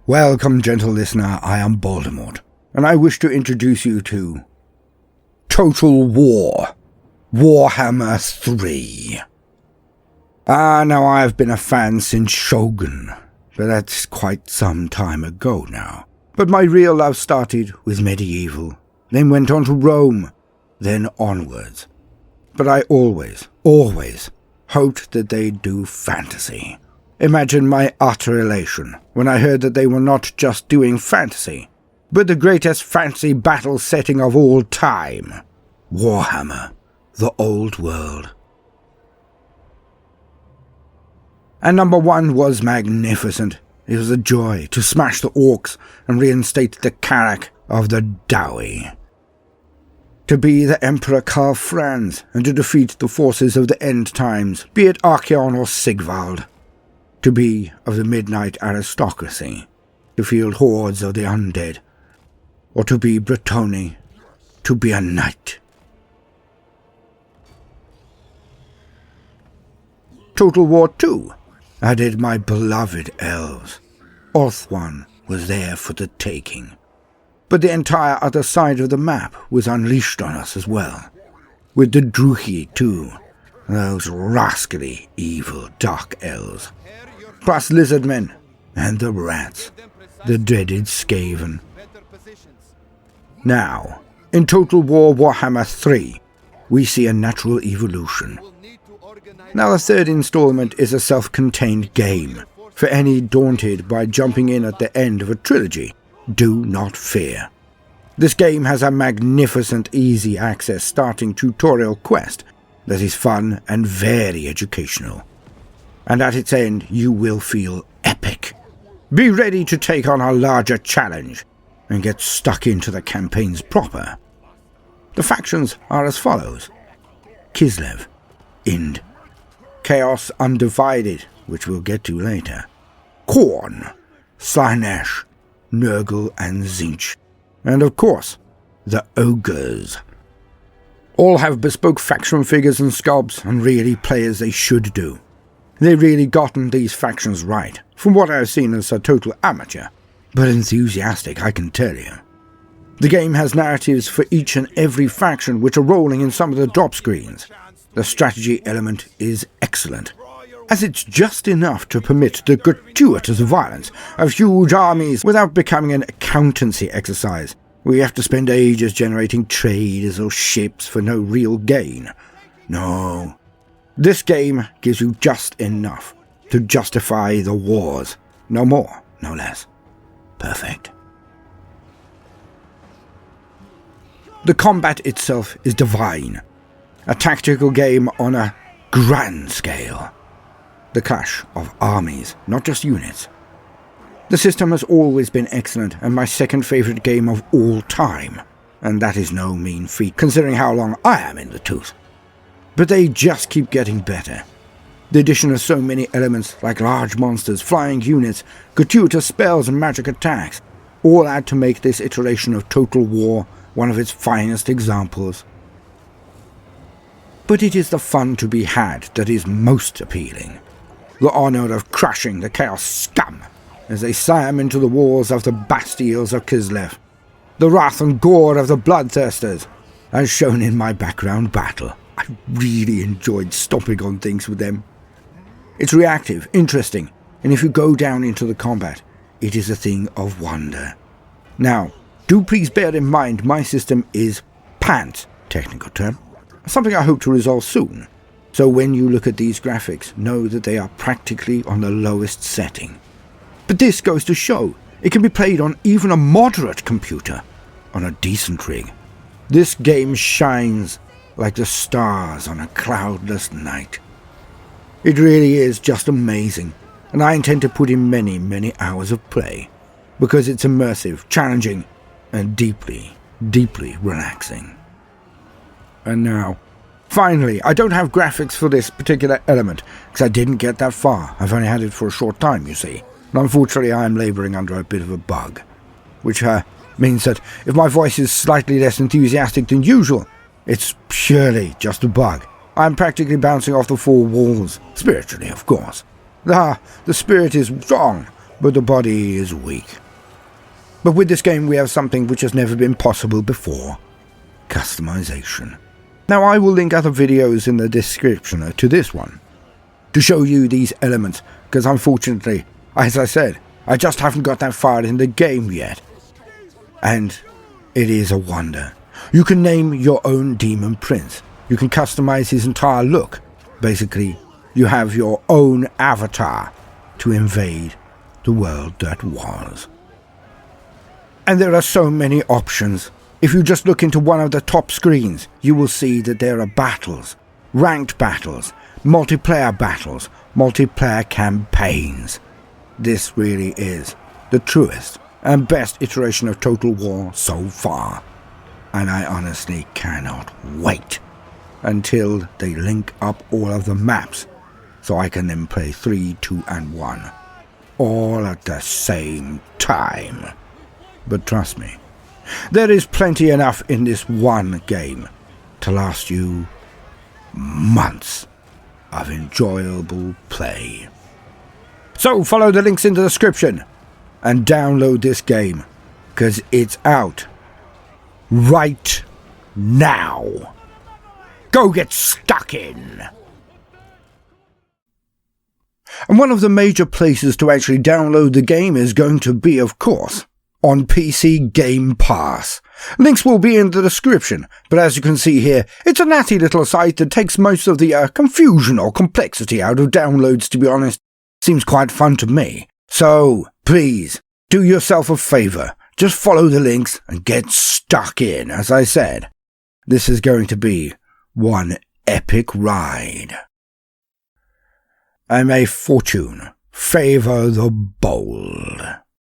Welcome, gentle listener, I am Voldemort, and I wish to introduce you to Total War, Warhammer 3. Now I've been a fan since Shogun, but that's quite some time ago now. But my real love started with medieval, then went on to Rome, then onwards. But I always hoped that they'd do fantasy. Imagine my utter elation when I heard that they were not just doing fantasy, but the greatest fantasy battle setting of all time, Warhammer, the Old World. And number 1 was magnificent. It was a joy to smash the orcs and reinstate the Karak of the Dowie. To be the Emperor Karl Franz and to defeat the forces of the end times, be it Archeon or Sigvald. To be of the midnight aristocracy, to field hordes of the undead, or to be Bretonni, to be a knight. Total War 2 added my beloved elves. Orthwan was there for the taking. But the entire other side of the map was unleashed on us as well. With the Druchi too, those rascally, evil dark elves. Plus lizardmen and the rats, the dreaded Skaven. Now, in Total War Warhammer 3, we see a natural evolution. Now the third installment is a self-contained game. For any daunted by jumping in at the end of a trilogy, do not fear. This game has a magnificent easy access starting tutorial quest that is fun and very educational. And at its end you will feel epic. Be ready to take on a larger challenge and get stuck into the campaigns proper. The factions are as follows: Kislev, Ind, Chaos Undivided, which we'll get to later, Khorn, Slaanesh, Nurgle and Tzeentch, and of course, the Ogres. All have bespoke faction figures and sculpts and really play as they should do. They've really gotten these factions right, from what I've seen as a total amateur, but enthusiastic, I can tell you. The game has narratives for each and every faction which are rolling in some of the drop screens. The strategy element is excellent, as it's just enough to permit the gratuitous violence of huge armies without becoming an accountancy exercise, where you have to spend ages generating traders or ships for no real gain. No. This game gives you just enough to justify the wars. No more, no less. Perfect. The combat itself is divine. A tactical game on a grand scale. The clash of armies, not just units. The system has always been excellent and my second favourite game of all time. And that is no mean feat, considering how long I am in the tooth. But they just keep getting better. The addition of so many elements like large monsters, flying units, gratuitous spells and magic attacks all add to make this iteration of Total War one of its finest examples. But it is the fun to be had that is most appealing. The honour of crushing the Chaos scum as they slam into the walls of the Bastilles of Kislev. The wrath and gore of the Bloodthirsters, as shown in my background battle. I really enjoyed stomping on things with them. It's reactive, interesting, and if you go down into the combat, it is a thing of wonder. Now, do please bear in mind my system is pants, technical term, something I hope to resolve soon. So when you look at these graphics, know that they are practically on the lowest setting. But this goes to show, it can be played on even a moderate computer, on a decent rig. This game shines like the stars on a cloudless night. It really is just amazing, and I intend to put in many, many hours of play, because it's immersive, challenging, and deeply, deeply relaxing. And now, finally, I don't have graphics for this particular element, because I didn't get that far. I've only had it for a short time, you see. And unfortunately, I am labouring under a bit of a bug, which means that if my voice is slightly less enthusiastic than usual, it's purely just a bug. I'm practically bouncing off the four walls, spiritually, of course. The spirit is strong, but the body is weak. But with this game we have something which has never been possible before: customization. Now I will link other videos in the description to this one to show you these elements, because unfortunately, as I said, I just haven't got that far in the game yet. And it is a wonder. You can name your own demon prince. You can customize his entire look. Basically, you have your own avatar to invade the world that was. And there are so many options. If you just look into one of the top screens, you will see that there are battles, ranked battles, multiplayer battles, multiplayer campaigns. This really is the truest and best iteration of Total War so far. And I honestly cannot wait until they link up all of the maps so I can then play 3, 2 and 1 all at the same time. But trust me, there is plenty enough in this one game to last you months of enjoyable play. So follow the links in the description and download this game, because it's out right now. Go get stuck in! And one of the major places to actually download the game is going to be, of course, on PC Game Pass. Links will be in the description, but as you can see here, it's a natty little site that takes most of the confusion or complexity out of downloads, to be honest. Seems quite fun to me. So, please, do yourself a favour. Just follow the links and get stuck in, as I said. This is going to be one epic ride. And may fortune favour the bold.